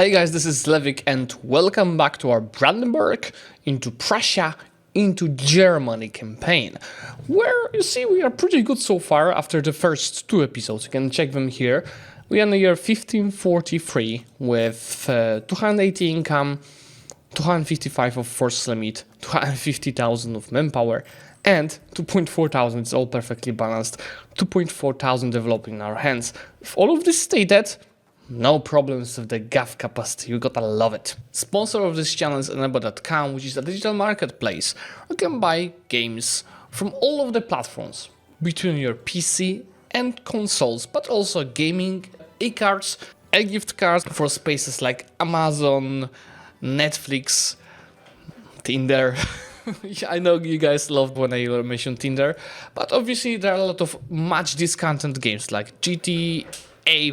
Hey guys, this is Zlewikk and welcome back to our Brandenburg into Prussia into Germany campaign, where you see we are pretty good so far after the first two episodes. You can check them here. We are in the year 1543 with 280 income, 255 of force limit, 250,000 of manpower, and 2.4 thousand, it's all perfectly balanced, 2.4 thousand developing in our hands. If all of this stay dead, no problems with the GAF capacity, you gotta love it. Sponsor of this channel is enable.com, which is a digital marketplace. You can buy games from all of the platforms, between your PC and consoles, but also gaming, e-cards, gift cards for spaces like Amazon, Netflix, Tinder. I know you guys love when I mention Tinder, but obviously there are a lot of much discounted games like GTA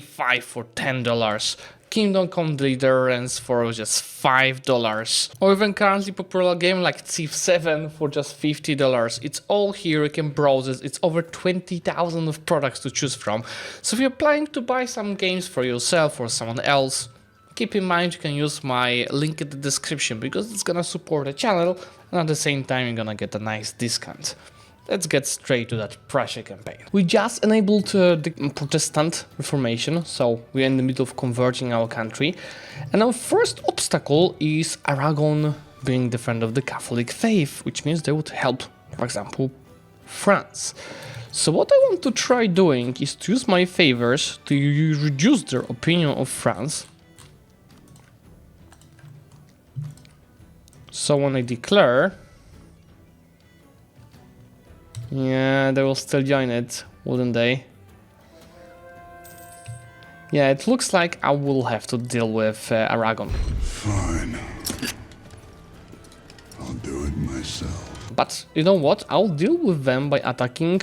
5 for $10, Kingdom Come Deliverance for just $5, or even currently popular game like Thief 7 for just $50. It's all here, you can browse it. It's over 20,000 of products to choose from. So if you're planning to buy some games for yourself or someone else, keep in mind you can use my link in the description because it's gonna support the channel and at the same time you're gonna get a nice discount. Let's get straight to that Prussia campaign. We just enabled the Protestant Reformation, so we're in the middle of converting our country. And our first obstacle is Aragon being the friend of the Catholic faith, which means they would help, for example, France. So what I want to try doing is to use my favors to reduce their opinion of France. So when I declare, yeah, they will still join it, wouldn't they? Yeah, it looks like I will have to deal with Aragon. Fine. I'll do it myself. But you know what? I'll deal with them by attacking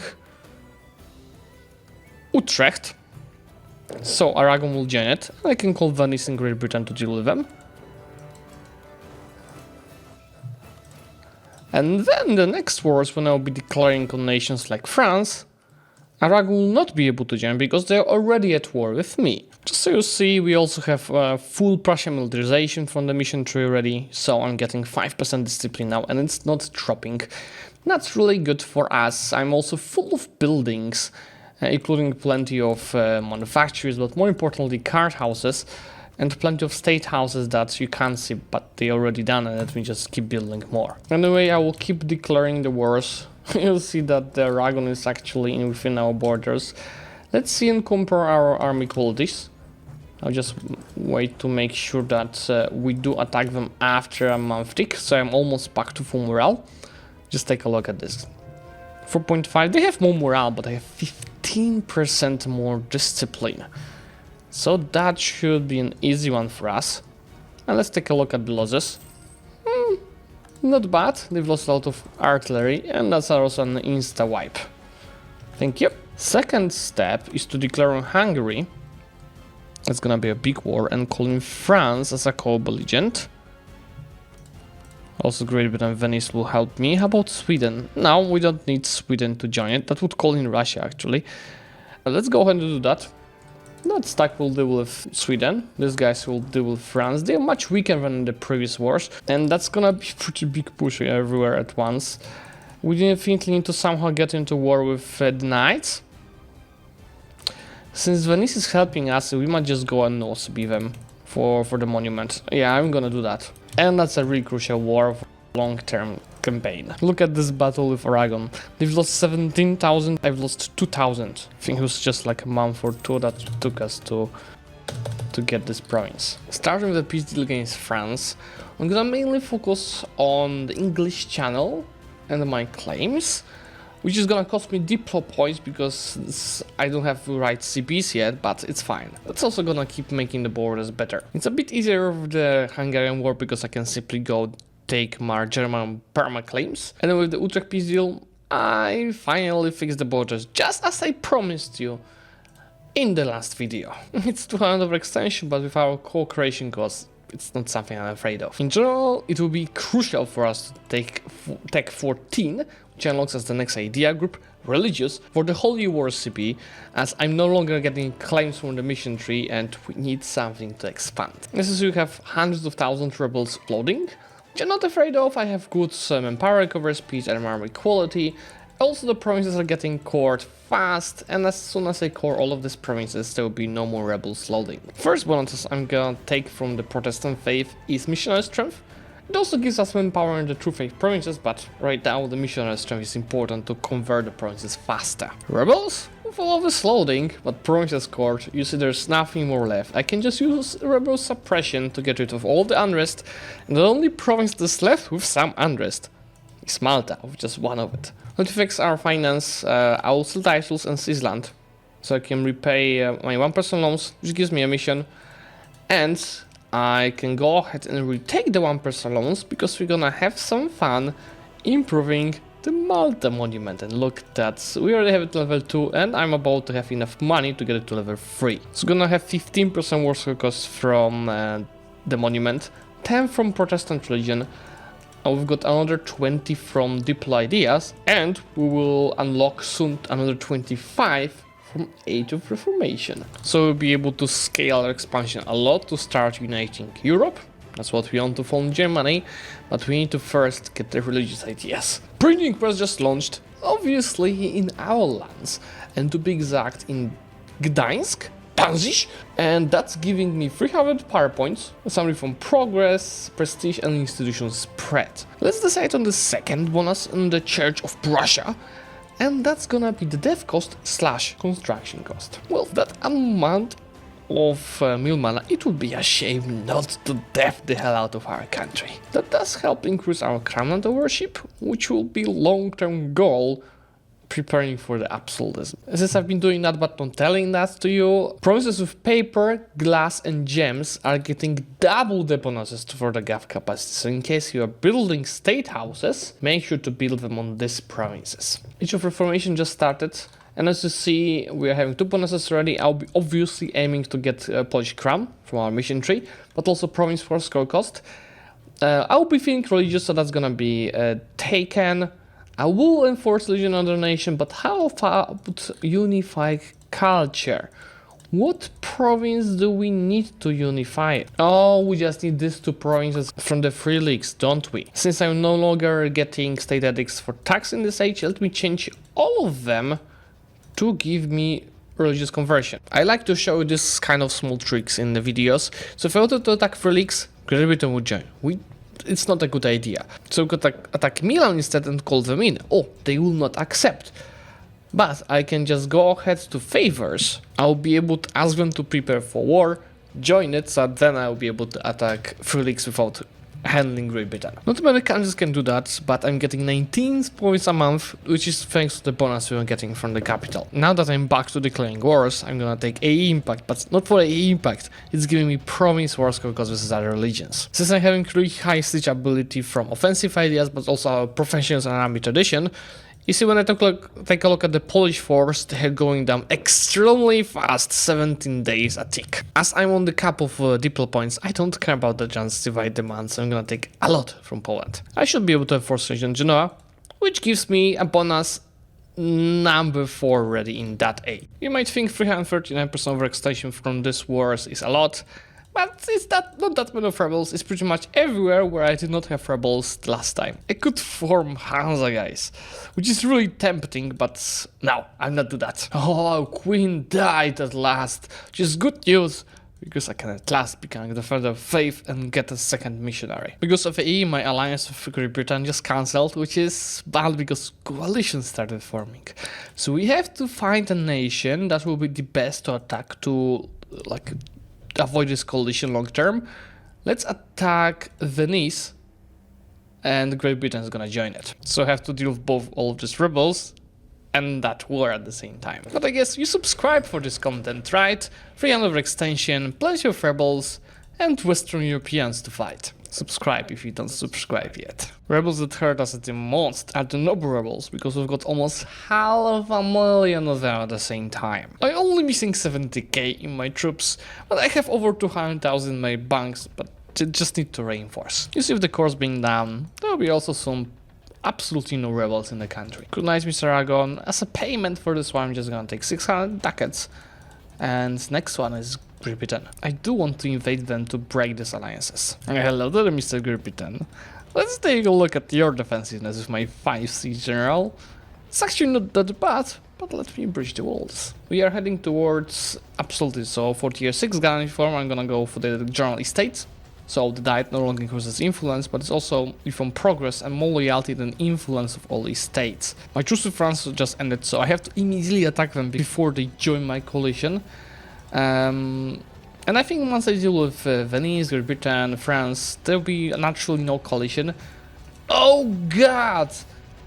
Utrecht. So Aragon will join it. I can call Venice and Great Britain to deal with them. And then the next wars, when I'll be declaring on nations like France, Aragon will not be able to join because they're already at war with me. Just so you see, we also have full Prussian militarization from the mission tree already, so I'm getting 5% discipline now and it's not dropping. That's really good for us. I'm also full of buildings, including plenty of manufacturers, but more importantly card houses. And plenty of state houses that you can't see, but they already done, and let me just keep building more. Anyway, I will keep declaring the wars. You'll see that the Aragon is actually within our borders. Let's see and compare our army qualities. I'll just wait to make sure that we do attack them after a month tick, so I'm almost back to full morale. Just take a look at this. 4.5, they have more morale, but they have 15% more discipline. So that should be an easy one for us. And let's take a look at the losses. Not bad, they've lost a lot of artillery and that's also an insta wipe. Thank you. Second step is to declare on Hungary. It's gonna be a big war and calling France as a co-belligerent. Also Great Britain and Venice will help me. How about Sweden? No, we don't need Sweden to join it. That would call in Russia actually. Let's go ahead and do that. That stack will deal with Sweden, these guys will deal with France. They are much weaker than in the previous wars, and that's gonna be pretty big push everywhere at once. We definitely need to somehow get into war with the Knights. Since Venice is helping us, we might just go and also be them for the monument. Yeah, I'm gonna do that. And that's a really crucial war for long-term campaign. Look at this battle with Aragon. They've lost 17,000, I've lost 2,000. I think it was just like a month or two that took us to get this province. Starting with the peace deal against France, I'm gonna mainly focus on the English channel and my claims, which is gonna cost me diplo points because I don't have the right CPs yet, but it's fine. That's also gonna keep making the borders better. It's a bit easier with the Hungarian war because I can simply go take my German perma claims. And then with the Utrecht peace deal, I finally fixed the borders, just as I promised you in the last video. It's 200 extension, but with our co-creation costs, it's not something I'm afraid of. In general, it will be crucial for us to take Tech 14, unlocks as the next idea group, religious, for the Holy War CP, as I'm no longer getting claims from the mission tree and we need something to expand. This is you have hundreds of thousands rebels floating, which I'm not afraid of. I have good manpower recovery speed and armor quality. Also the provinces are getting cored fast, and as soon as I core all of these provinces there will be no more rebels loading. First bonuses I'm gonna take from the Protestant faith is missionary strength. It also gives us manpower in the true faith provinces, but right now the missionary strength is important to convert the provinces faster. Rebels? With all of this loading, but provinces cored, you see there's nothing more left. I can just use rebel suppression to get rid of all the unrest, and the only province that's left with some unrest is Malta, with just one of it. Let me fix our finance, I will sell titles and seize land, so I can repay my 1% loans, which gives me a mission, and I can go ahead and retake the 1% loans because we're gonna have some fun improving the Malta monument. And look, we already have it to level 2 and I'm about to have enough money to get it to level 3. So we're gonna have 15% war cost from the monument, 10 from Protestant religion, and we've got another 20 from Diplo ideas, and we will unlock soon another 25 from Age of Reformation. So we'll be able to scale our expansion a lot to start uniting Europe. That's what we want to form Germany, but we need to first get the religious ideas. Printing press just launched, obviously in our lands, and to be exact in Gdańsk, Panzish, and that's giving me 300 power points, a summary from progress, prestige and institution spread. Let's decide on the second bonus in the Church of Prussia, and that's gonna be the dev cost / construction cost. Well, that amount of mill mana, it would be a shame not to dev the hell out of our country. That does help increase our crown and ownership, which will be long-term goal preparing for the absolutism. Since I've been doing that but not telling that to you, provinces with paper, glass and gems are getting double the bonuses for the gav capacity. So in case you are building state houses, make sure to build them on these provinces. Age of Reformation just started, and as you see we are having 2 bonuses already. I'll be obviously aiming to get Polish crown from our mission tree, but also province for score cost. I'll be feeling religious, so that's gonna be taken. I will enforce religion on the nation, but how about unify culture? What province do we need to unify? Oh, we just need these 2 provinces from the 3 leagues, don't we? Since I'm no longer getting state edicts for tax in this age, let me change all of them to give me religious conversion. I like to show this kind of small tricks in the videos. So if I wanted to attack 3 leagues, Great Britain would join. It's not a good idea. So we could attack Milan instead and call them in. Oh, they will not accept. But I can just go ahead to favors. I'll be able to ask them to prepare for war, join it, so then I'll be able to attack 3 leagues without handling Great Britain. Not many countries can do that, but I'm getting 19 points a month, which is thanks to the bonus we are getting from the capital. Now that I'm back to declaring wars, I'm gonna take AE impact, but not for AE impact, it's giving me province wars because this is other religions. Since I'm having really high siege ability from offensive ideas, but also our professions and army tradition, you see, when I take a look at the Polish force, they're going down extremely fast, 17 days a tick. As I'm on the cap of diplo points, I don't care about the justify demand, so I'm gonna take a lot from Poland. I should be able to enforce region Genoa, which gives me a bonus number 4 already in that A. You might think 339% overextension from this wars is a lot, but it's not that many of rebels. It's pretty much everywhere where I did not have rebels last time. I could form Hansa, guys, which is really tempting, but no, I'm not do that. Oh, Queen died at last, which is good news, because I can at last become the defender of faith and get a second missionary. Because of AE, my alliance with Great Britain just cancelled, which is bad because coalition started forming. So we have to find a nation that will be the best to attack to, like, avoid this coalition long term. Let's attack Venice, and Great Britain is gonna join it. So I have to deal with both all of these rebels and that war at the same time. But I guess you subscribe for this content, right? 300 extension, plenty of rebels, and Western Europeans to fight. Subscribe if you don't subscribe yet. Rebels that hurt us the most are the noble rebels, because we've got almost 500,000 of them at the same time. I'm only missing 70k in my troops, but I have over 200,000 in my banks, but just need to reinforce. You see, with the course being down, there will be also some absolutely no rebels in the country. Good night, Mr. Aragon. As a payment for this one, I'm just gonna take 600 ducats. And next one is Great Britain. I do want to invade them to break these alliances. Hello there, Mr. Great Britain. Let's take a look at your defensiveness with my 5 siege general. It's actually not that bad, but let me breach the walls. We are heading towards absolutism, so for tier 6 gun reform I'm gonna go for the general estates. So the diet no longer increases influence, but it's also reform progress and more loyalty than influence of all estates. My truce with France just ended, so I have to immediately attack them before they join my coalition. And I think once I deal with Venice, Great Britain, France, there'll be naturally no coalition. Oh god!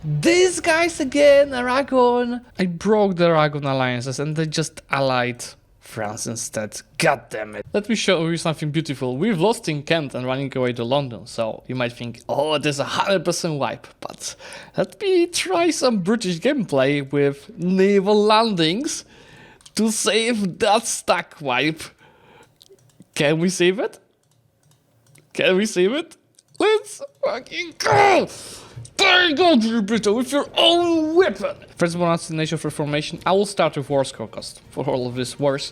These guys again, Aragon! I broke the Aragon alliances and they just allied France instead. God damn it. Let me show you something beautiful. We've lost in Kent and running away to London, so you might think, oh, there's a 100% wipe. But let me try some British gameplay with naval landings to save that stack wipe. Can we save it? Can we save it? Let's fucking go! There you go, Great Britain, with your own weapon! First one as the nation of reformation, I will start with war score cost for all of these wars,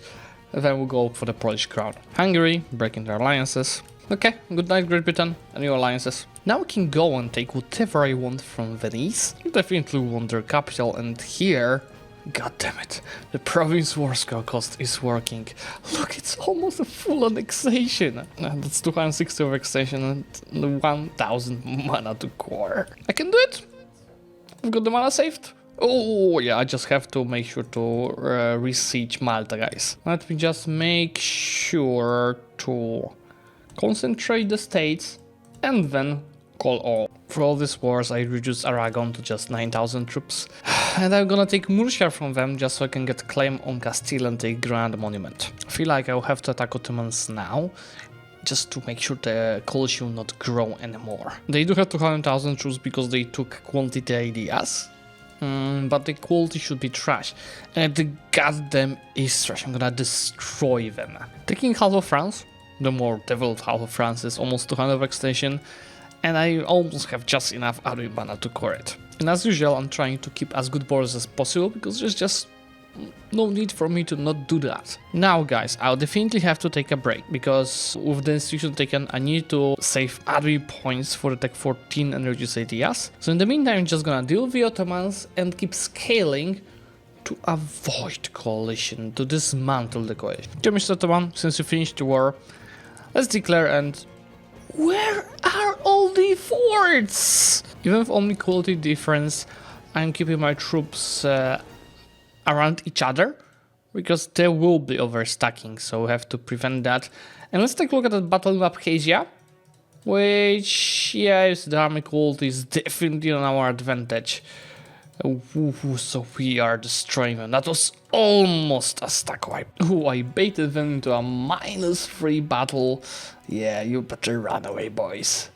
and then we'll go for the Polish crown. Hungary, breaking their alliances. Okay, good night, Great Britain, and your alliances. Now I can go and take whatever I want from Venice. I definitely want their capital, and here, god damn it, the province war score cost is working. Look, it's almost a full annexation. That's 260 of annexation and 1000 mana to core. I can do it. I've got the mana saved. Oh yeah, I just have to make sure to re-siege Malta, guys. Let me just make sure to concentrate the states and then call all. For all these wars, I reduced Aragon to just 9,000 troops. And I'm gonna take Murcia from them just so I can get claim on Castile and take Grand Monument. I feel like I'll have to attack Ottomans now, just to make sure the coalition will not grow anymore. They do have 200,000 troops because they took quantity ideas. But the quality should be trash. And the goddamn is trash. I'm gonna destroy them. Taking half of France, the more developed half of France is almost 200 of extension. And I almost have just enough army mana to core it. And as usual, I'm trying to keep as good borders as possible because there's just no need for me to not do that. Now guys, I'll definitely have to take a break because with the institution taken, I need to save army points for the Tech 14 and reduce ideas. So in the meantime, I'm just gonna deal with the Ottomans and keep scaling to avoid coalition, to dismantle the coalition. Okay, Mr. Ottoman, since you finished the war, let's declare and... Where are all the forts? Even with only quality difference, I'm keeping my troops around each other because there will be overstacking, so we have to prevent that. And let's take a look at the battle in Abkhazia, which, yes, the army quality is definitely on our advantage. So we are destroying them. That was almost a stack wipe. I baited them into a -3 battle. Yeah, you better run away, boys.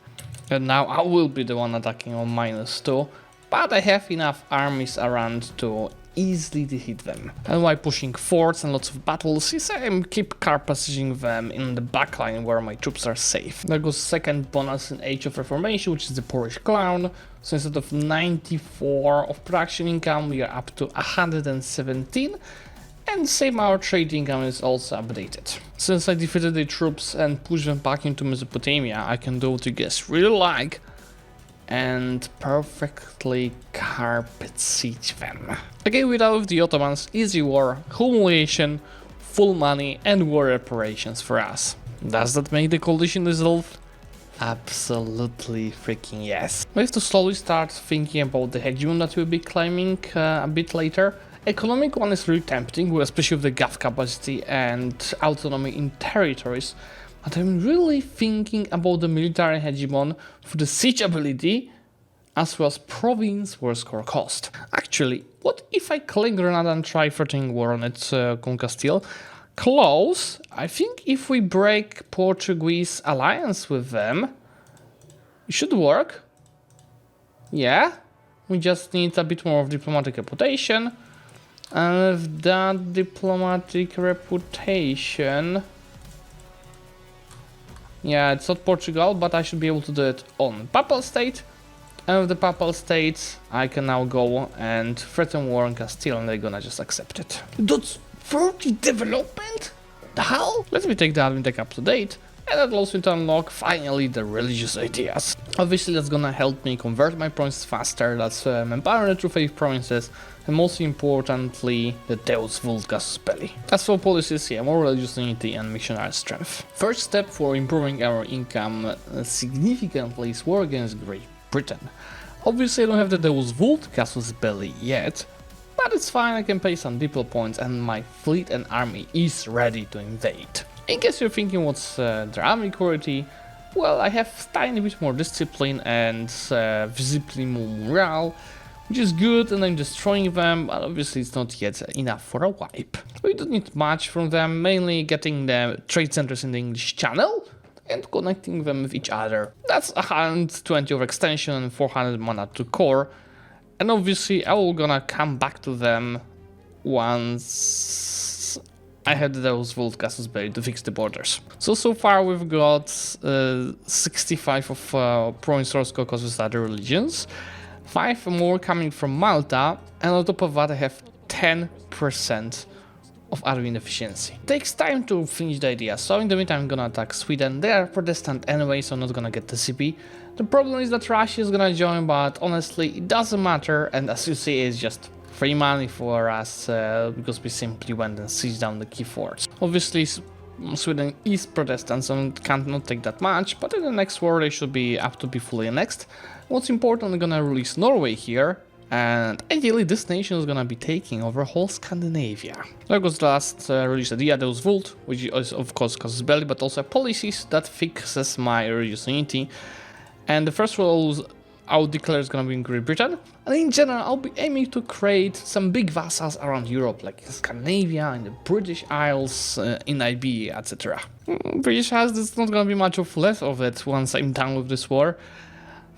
And now I will be the one attacking on -2, but I have enough armies around to easily defeat them. And while pushing forts and lots of battles, is I keep car passaging them in the backline where my troops are safe. There goes second bonus in Age of Reformation, which is the Polish Crown. So instead of 94 of production income, we are up to 117. And same our trade income is also updated. Since I defeated the troops and pushed them back into Mesopotamia, I can do what you guys really like and perfectly carpet siege them. Okay, without the Ottomans, easy war, humiliation, full money and war reparations for us. Does that make the coalition dissolve? Absolutely freaking yes. We have to slowly start thinking about the hegemon that we'll be claiming a bit later. Economic one is really tempting, especially with the gov capacity and autonomy in territories. But I'm really thinking about the military hegemon for the siege ability as well as province war score cost. Actually, what if I claim Granada and try threatening war on it on Castile? Close. I think if we break Portuguese alliance with them, it should work. Yeah, we just need a bit more of diplomatic reputation. And with that diplomatic reputation... Yeah, it's not Portugal, but I should be able to do it on Papal State. And with the Papal States, I can now go and threaten war on Castile, and they're gonna just accept it. That's 30 development? The hell? Let me take the admin tech up to date, and that allows me to unlock finally the religious ideas. Obviously that's gonna help me convert my provinces faster, that's empowering the true faith provinces, and most importantly, the Deus Vult Casus Belli. As for policies, yeah, more religious unity and missionary strength. First step for improving our income significantly is war against Great Britain. Obviously I don't have the Deus Vult Casus Belli yet, but it's fine, I can pay some diplo points and my fleet and army is ready to invade. In case you're thinking what's their army quality, well, I have tiny bit more discipline and visibly more morale, which is good, and I'm destroying them, but obviously it's not yet enough for a wipe. We don't need much from them, mainly getting the trade centers in the English Channel and connecting them with each other. That's 120 of extension and 400 mana to core, and obviously I will gonna come back to them once I had those Vult Casus Belli to fix the borders. So far we've got 65 of province source caucus with other religions, 5 more coming from Malta, and on top of that I have 10% of admin efficiency. It takes time to finish the idea, so in the meantime I'm gonna attack Sweden. They are Protestant anyway, so I'm not gonna get the CP. The problem is that Russia is gonna join, but honestly it doesn't matter, and as you see it's just free money for us because we simply went and sieged down the key forts. Obviously Sweden is Protestant, so can't not take that much, but in the next war they should be up to be fully annexed. What's important, I'm gonna release Norway here, and ideally this nation is gonna be taking over whole Scandinavia. That was the last release idea, Deus Vult, which is of course Casus Belli, but also policies that fixes my religious unity. And the first rule I'll declare is gonna be in Great Britain, and in general I'll be aiming to create some big vassals around Europe, like in Scandinavia, in the British Isles, in Iberia, etc. British Isles, there's not gonna be much of left of it once I'm done with this war.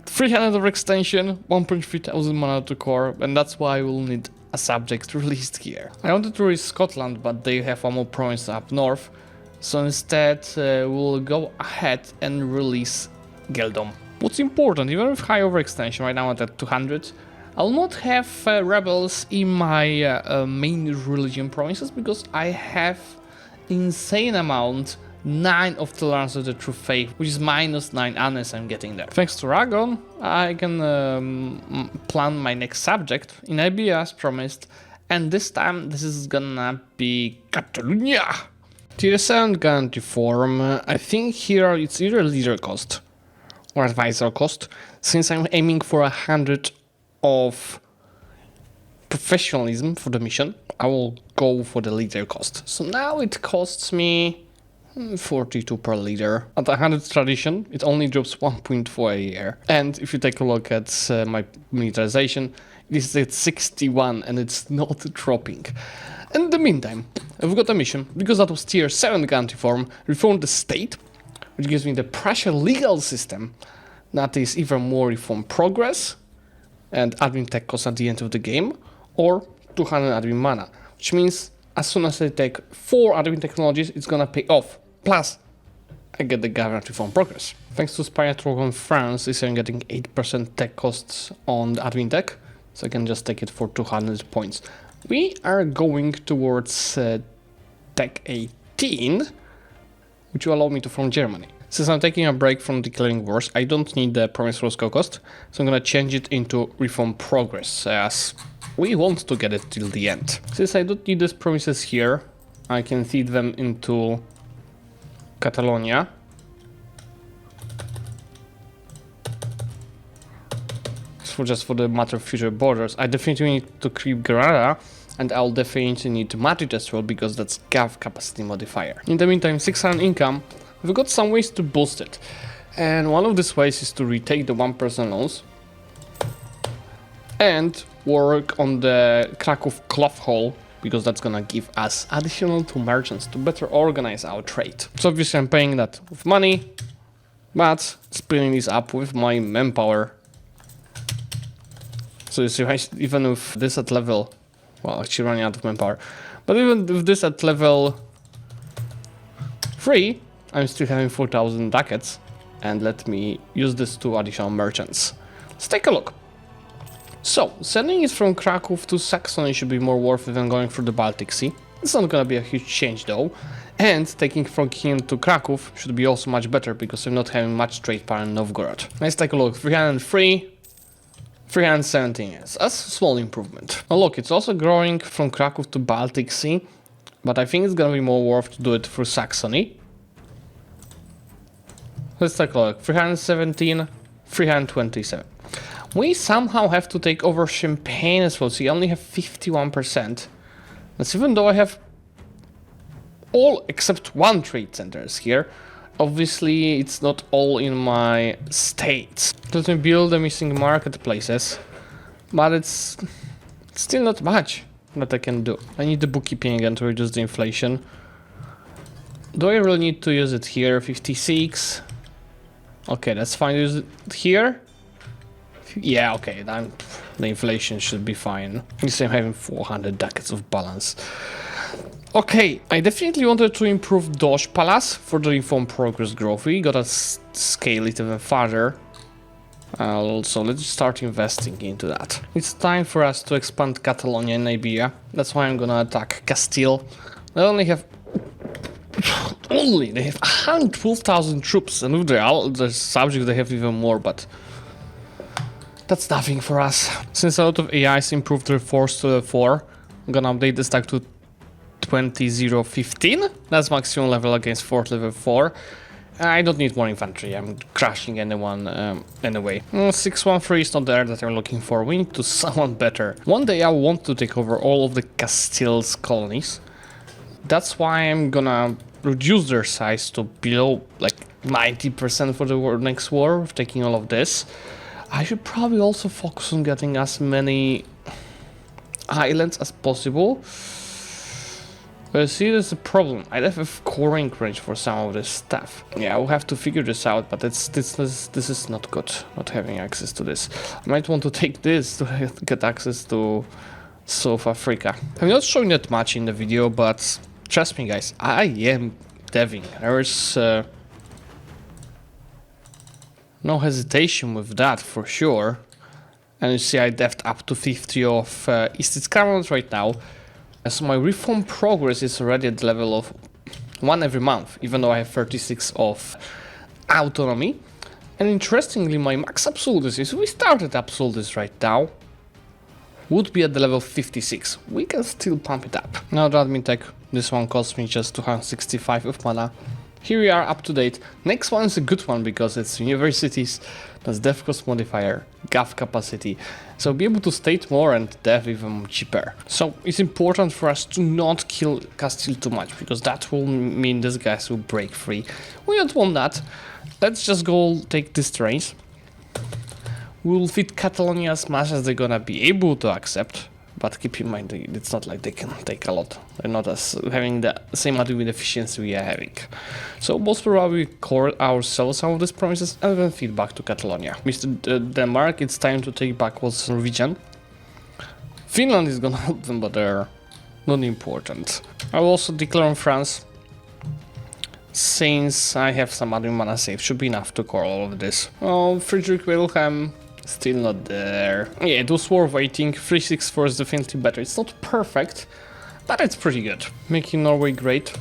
300 of extension, 1,300 mana to core, and that's why we'll need a subject released here. I wanted to release Scotland, but they have one more province up north, so instead we'll go ahead and release Geldom. What's important, even with high overextension, right now at 200, I'll not have rebels in my main religion provinces because I have insane amount 9 of tolerance of the true faith, which is -9 unless I'm getting there. Thanks to Aragon, I can plan my next subject in Iberia as promised, and this time this is gonna be Catalonia. Tier 7 guarantee form, I think here it's either leader cost or advisor cost. Since I'm aiming for 100 of professionalism for the mission, I will go for the leader cost. So now it costs me 42 per leader. At 100 tradition, it only drops 1 point for a year. And if you take a look at my militarization, it is at 61 and it's not dropping. In the meantime, I've got a mission, because that was tier 7 guarantee form, reform the state, which gives me the Prussia legal system. That is either more reform progress and admin tech cost at the end of the game, or 200 admin mana, which means as soon as I take 4 admin technologies, it's gonna pay off. Plus, I get the government reform progress. Thanks to Spire from France, this I'm getting 8% tech costs on the admin tech, so I can just take it for 200 points. We are going towards tech 18, which will allow me to form Germany. Since I'm taking a break from declaring wars, I don't need the promise Roscoe cost, so I'm gonna change it into reform progress, as we want to get it till the end. Since I don't need these promises here, I can feed them into Catalonia. Just for the matter of future borders. I definitely need to creep Granada, and I'll definitely need Madrid as well, because that's Gov capacity modifier. In the meantime, 600 income, we've got some ways to boost it. And one of these ways is to retake the 1% loans and work on the Krakow cloth hall, because that's gonna give us additional 2 merchants to better organize our trade. So obviously I'm paying that with money, but splitting this up with my manpower. So you see, even with this at level, well, actually running out of manpower, but even with this at level 3, I'm still having 4,000 ducats, and let me use this to additional merchants. Let's take a look. So, sending it from Krakow to Saxony should be more worth it than going through the Baltic Sea. It's not gonna be a huge change though. And taking from Kiev to Krakow should be also much better because I'm not having much trade power in Novgorod. Let's take a look. 303, 317 is a small improvement. Now look, it's also growing from Krakow to Baltic Sea, but I think it's gonna be more worth to do it through Saxony. Let's take a look. 317, 327. We somehow have to take over Champagne as well, so you only have 51%. That's even though I have all except one trade centers here. Obviously, it's not all in my states. Let me build the missing marketplaces, but it's still not much that I can do. I need the bookkeeping again to reduce the inflation. Do I really need to use it here? 56. Okay, that's fine. Use it here. Yeah, okay, then the inflation should be fine. At least I'm having 400 ducats of balance. Okay, I definitely wanted to improve Doge Palace for the reform progress growth. We gotta scale it even further. So let's start investing into that. It's time for us to expand Catalonia and Iberia. That's why I'm gonna attack Castile. They only have 112,000 troops, and with the subject they have even more, but that's nothing for us. Since a lot of AIs improved their force to level 4, I'm gonna update this tag to 20,015. That's maximum level against fort level 4. I don't need more infantry, I'm crushing anyone anyway. 613 is not there that I'm looking for, we need to someone better. One day I want to take over all of the Castile's colonies. That's why I'm gonna reduce their size to below like 90% for the next war, with taking all of this. I should probably also focus on getting as many islands as possible. But see, there's a problem. I have a coring range for some of this stuff. Yeah, we'll have to figure this out, but this is not good, not having access to this. I might want to take this to get access to South Africa. I'm not showing that much in the video, but trust me guys, I am deving. There's no hesitation with that for sure. And you see I deved up to 50 of East Cameron right now. So my reform progress is already at the level of 1 every month, even though I have 36 of autonomy. And interestingly, my max absolutism, if we started absolutism right now, would be at the level 56. We can still pump it up. Now the admin tech, this one cost me just 265 of mana. Here we are up to date. Next one is a good one because it's universities, that's dev cost modifier, gov capacity. So be able to state more and dev even cheaper. So it's important for us to not kill Castile too much because that will mean these guys will break free. We don't want that. Let's just go take these trains. We'll feed Catalonia as much as they're gonna be able to accept. But keep in mind, it's not like they can take a lot. They're not as having the same admin efficiency we are having. So most probably core ourselves some of these promises and then feed back to Catalonia. Mr. Denmark, it's time to take back what's Norwegian. Finland is gonna help them, but they're not important. I will also declare on France. Since I have some admin mana saved, should be enough to core all of this. Oh, Friedrich Wilhelm. Still not there. Yeah, it was worth waiting. 364 is definitely better. It's not perfect, but it's pretty good. Making Norway great.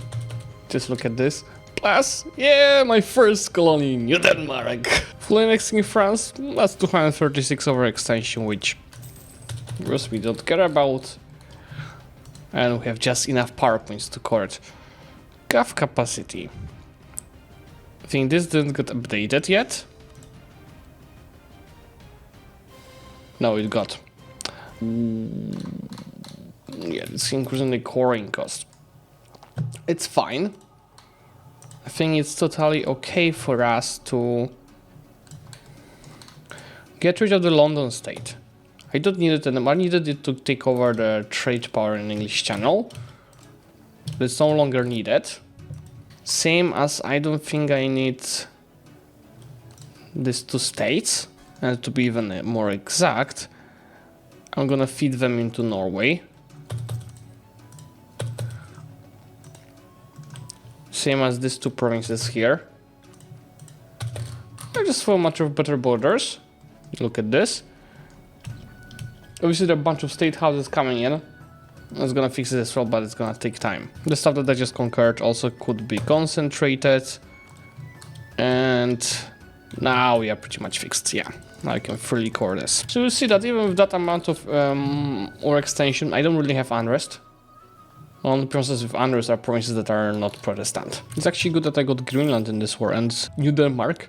Just look at this. Plus, yeah, my first colony in New Denmark. Fully annexing France, that's 236 overextension, which we don't care about. And we have just enough power points to core it. Gov capacity. I think this didn't get updated yet. No, it got. Yeah, it's increasing the coring cost. It's fine. I think it's totally okay for us to get rid of the London state. I don't need it anymore. I needed it to take over the trade power in English Channel. But it's no longer needed. Same as I don't think I need these two states. And to be even more exact, I'm gonna feed them into Norway. Same as these two provinces here. I just for a matter of better borders. Look at this. Obviously there are a bunch of state houses coming in. It's gonna fix it as well, but it's gonna take time. The stuff that I just conquered also could be concentrated. And now we are pretty much fixed, yeah. Now I can freely core this. So you see that even with that amount of war extension, I don't really have unrest. The only process with unrest are provinces that are not Protestant. It's actually good that I got Greenland in this war and New Denmark,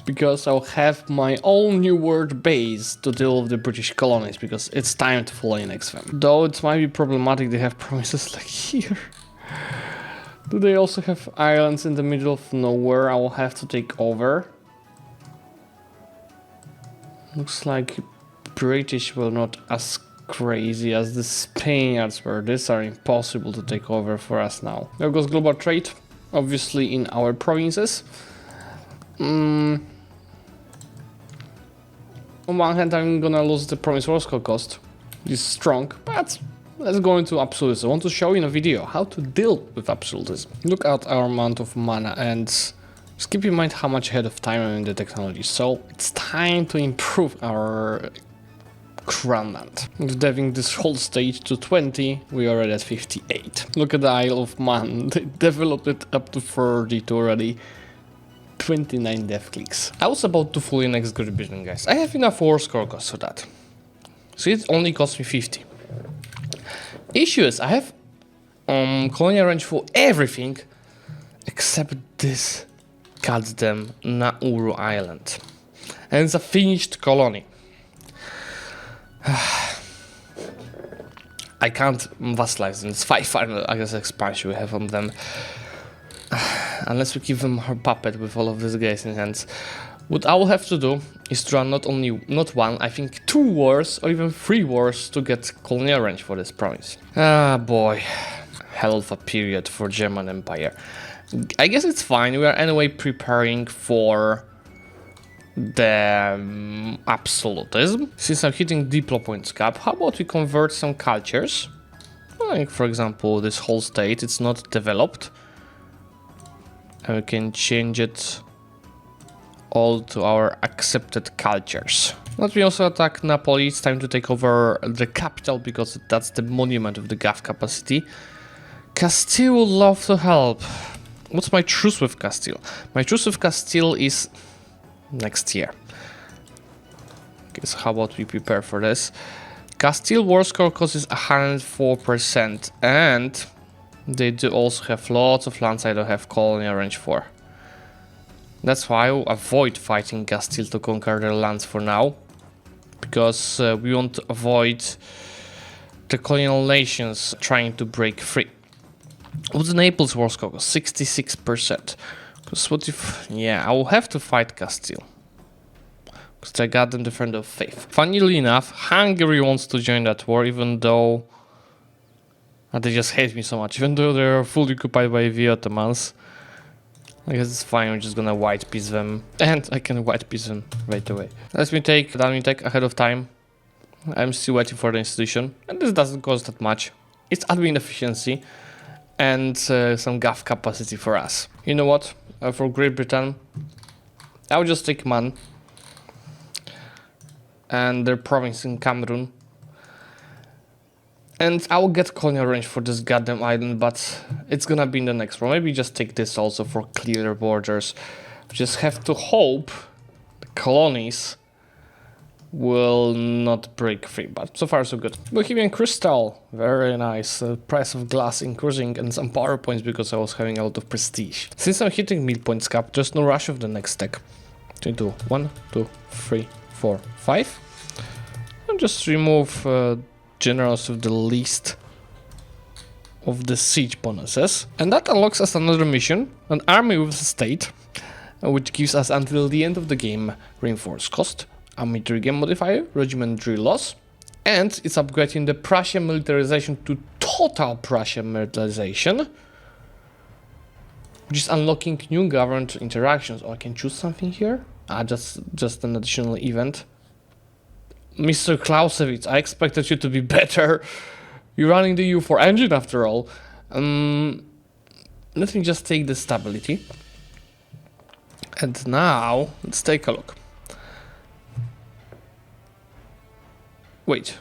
because I'll have my own new world base to deal with the British colonies, because it's time to fully annex them. Though it might be problematic, they have provinces like here. Do they also have islands in the middle of nowhere I will have to take over? Looks like British were not as crazy as the Spaniards were. These are impossible to take over for us now. There goes global trade, obviously in our provinces. On one hand, I'm gonna lose the province Warsaw cost. It's strong, but let's go into absolutism. I want to show you in a video how to deal with absolutism. Look at our amount of mana and just keep in mind how much ahead of time I'm in the technology. So it's time to improve our crown land. Having this whole stage to 20, we are already at 58. Look at the Isle of Man. They developed it up to 32 already. 29 death clicks. I was about to fully annex Great Britain, guys. I have enough war score cost for that. So it only cost me 50. Issue is I have colonial range for everything except this goddamn Nauru Island. And it's a finished colony. I can't vassalize them. It's 5 final, I guess, expansion we have on them. Unless we give them her puppet with all of these guys in hands. What I will have to do is to run not one, I think 2 wars or even 3 wars to get colonial range for this province. Ah boy, hell of a period for German Empire. I guess it's fine, we are anyway preparing for the absolutism. Since I'm hitting Diplo points cap, how about we convert some cultures? Like for example this whole state, it's not developed. And we can change it all to our accepted cultures. Let me also attack Napoli. It's time to take over the capital because that's the monument of the GAF capacity. Castile would love to help. What's my truce with Castile? My truce with Castile is next year. Okay, so how about we prepare for this? Castile war score cost is 104%, and they do also have lots of lands I don't have colonial range for. That's why I will avoid fighting Castile to conquer their lands for now. Because we want to avoid the colonial nations trying to break free. What's the Naples war score? 66%. Because what if... yeah, I will have to fight Castile. Because they got them the friend of faith. Funnily enough, Hungary wants to join that war, even though... they just hate me so much, even though they're fully occupied by the Ottomans. I guess it's fine, I'm just gonna white piece them. And I can white piece them right away. Let me take Downing Tech ahead of time. I'm still waiting for the institution. And this doesn't cost that much. It's admin efficiency. And some GAF capacity for us. You know what? For Great Britain, I'll just take Man. And their province in Cameroon. And I will get colonial range for this goddamn island, but it's gonna be in the next one. Maybe just take this also for clearer borders. Just have to hope the colonies will not break free, but so far so good. Bohemian Crystal, very nice. Price of glass increasing and some power points because I was having a lot of prestige. Since I'm hitting mid points cap, there's no rush of the next deck. 22, 1, 2, 3, 4, 5. And just remove generals with the least of the siege bonuses. And that unlocks us another mission, an army with a state, which gives us until the end of the game reinforced cost, a military game modifier, regimentary loss, and it's upgrading the Prussian militarization to total Prussian militarization, which is unlocking new government interactions. Or I can choose something here. Just an additional event. Mr. Clausewitz, I expected you to be better. You're running the EU4 engine after all. Let me just take the stability. And now, let's take a look. Wait,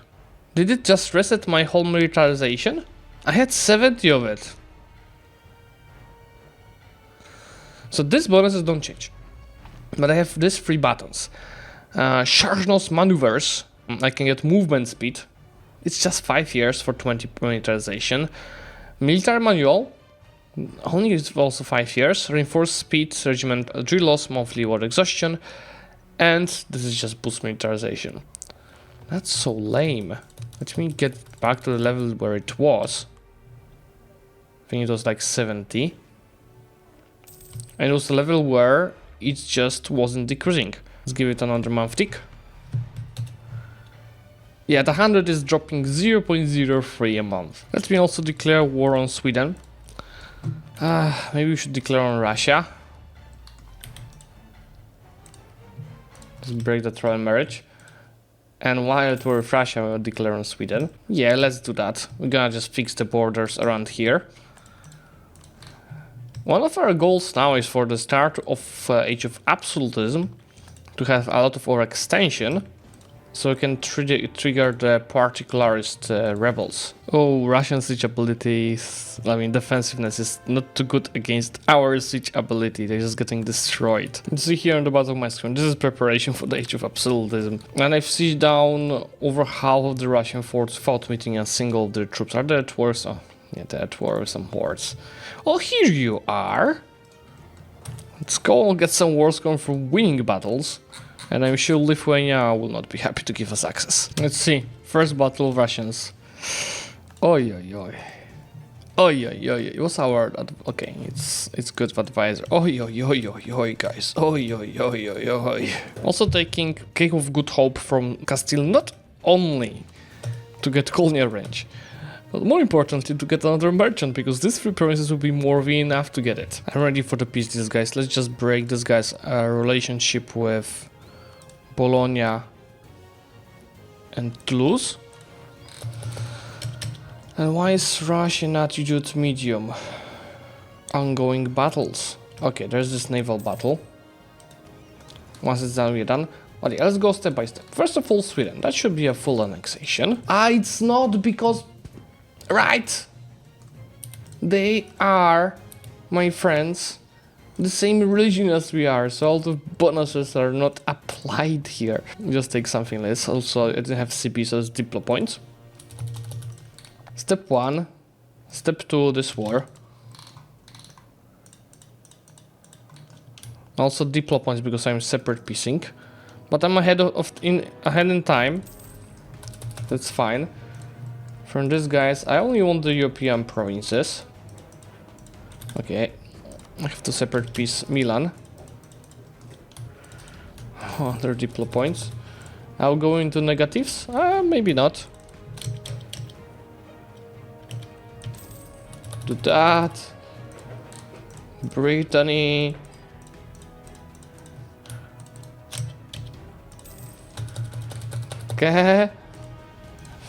did it just reset my whole militarization? I had 70 of it. So these bonuses don't change. But I have these 3 buttons. Charge maneuvers. I can get movement speed. It's just 5 years for 20 militarization. Military manual. Only is also 5 years. Reinforced speed, regiment drill loss, monthly war exhaustion. And this is just boost militarization. That's so lame. Let me get back to the level where it was. I think it was like 70. And it was the level where it just wasn't decreasing. Let's give it another month tick. Yeah, the 100 is dropping 0.03 a month. Let me also declare war on Sweden. Maybe we should declare on Russia. Let's break the trial marriage. And while we're with Russia, we'll declare on Sweden. Yeah, let's do that. We're gonna just fix the borders around here. One of our goals now is for the start of Age of Absolutism to have a lot of our extension, so we can trigger the particularist rebels. Oh, Russian siege abilities, I mean defensiveness is not too good against our siege ability, they're just getting destroyed. You see here on the bottom of my screen, this is preparation for the Age of Absolutism. And I've sieged down over half of the Russian forts without meeting a single of their troops. Are there at war? Oh, yeah, there were some hordes. Oh, here you are! Let's go and get some wars going for winning battles. And I'm sure Lithuania will not be happy to give us access. Let's see. First battle of Russians. Oi oi oi. Oi oi oi. What's our... Okay, it's good advisor. Oi oi oi oi oi guys. Oi oi oi oi oi. Also taking Cape of Good Hope from Castilian, not only to get colonial range, but more importantly to get another merchant, because these 3 provinces will be more than enough to get it. I'm ready for the peace, these guys. Let's just break this guy's relationship with Bologna and Toulouse. And why is Russian attitude medium? Ongoing battles. Okay, there's this naval battle. Once it's done, we're done. Okay, let's go step by step. First of all, Sweden. That should be a full annexation. It's not, because... Right! They are, my friends, the same religion as we are, so all the bonuses are not applied here. Just take something like this. Also, I didn't have CP, so it's Diplo points. Step 1. Step 2, this war. Also Diplo points because I'm separate piecing. But I'm ahead ahead in time. That's fine. From these guys, I only want the European provinces. Okay. I have to separate piece Milan. Oh, there are Diplo points. I'll go into negatives? Maybe not. Do that. Brittany. Okay.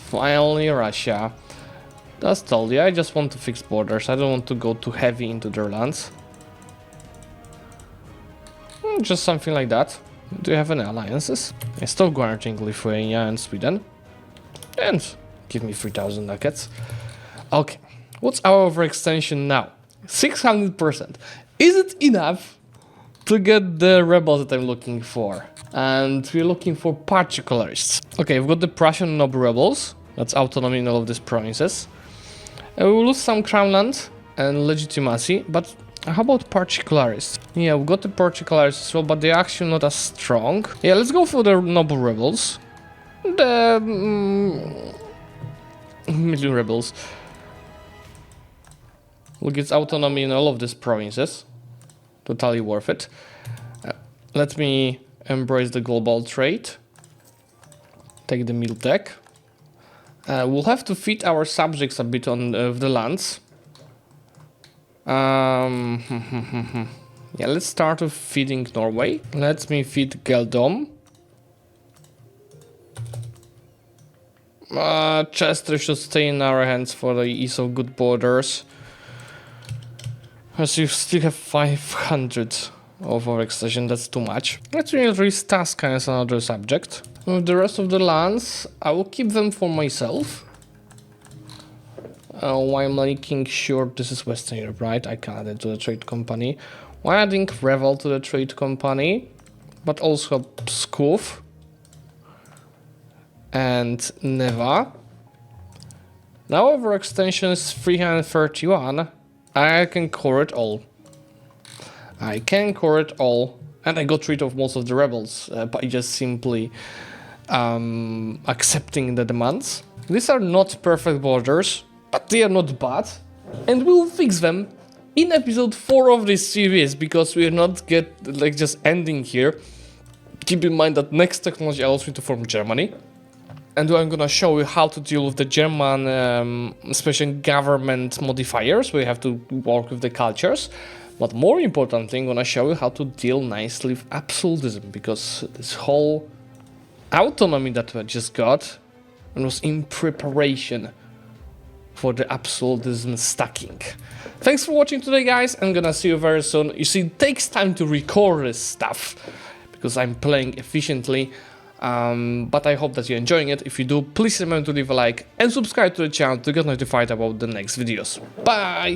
Finally Russia. That's told you, I just want to fix borders. I don't want to go too heavy into their lands. Just something like that. Do you have any alliances? I still guaranteeing Lithuania and Sweden. And give me 3,000 ducats. Okay. What's our overextension now? 600%. Is it enough to get the rebels that I'm looking for? And we're looking for particularists. Okay, we've got the Prussian noble rebels. That's autonomy in all of these provinces. And we will lose some crown land and legitimacy, but how about particularists? Yeah, we've got the particularists as well, but they're actually not as strong. Yeah, let's go for the noble rebels. The million rebels. We'll get autonomy in all of these provinces. Totally worth it. Let me embrace the global trade. Take the mill tech. We'll have to feed our subjects a bit on the lands. Yeah, let's start with feeding Norway. Let me feed Geldom. Chester should stay in our hands for the ease of good borders. As you still have 500 of our extension, that's too much. Let's release Tasca as another subject. With the rest of the lands, I will keep them for myself. While making sure this is Western Europe, right? I can add it to the trade company. While adding Revel to the trade company, but also Pskov and Neva. Now overextension is 331. I can core it all. I can core it all. And I got rid of most of the rebels by just simply accepting the demands. These are not perfect borders, but they are not bad. And we'll fix them in episode 4 of this series, because we are not just ending here. Keep in mind that next technology allows me to form Germany. And I'm gonna show you how to deal with the German special government modifiers. We have to work with the cultures. But more importantly, I'm gonna show you how to deal nicely with absolutism, because this whole autonomy that we just got was in preparation for the absolutism stacking. Thanks for watching today, guys. I'm gonna see you very soon. You see, it takes time to record this stuff because I'm playing efficiently. But I hope that you're enjoying it. If you do, please remember to leave a like and subscribe to the channel to get notified about the next videos. Bye!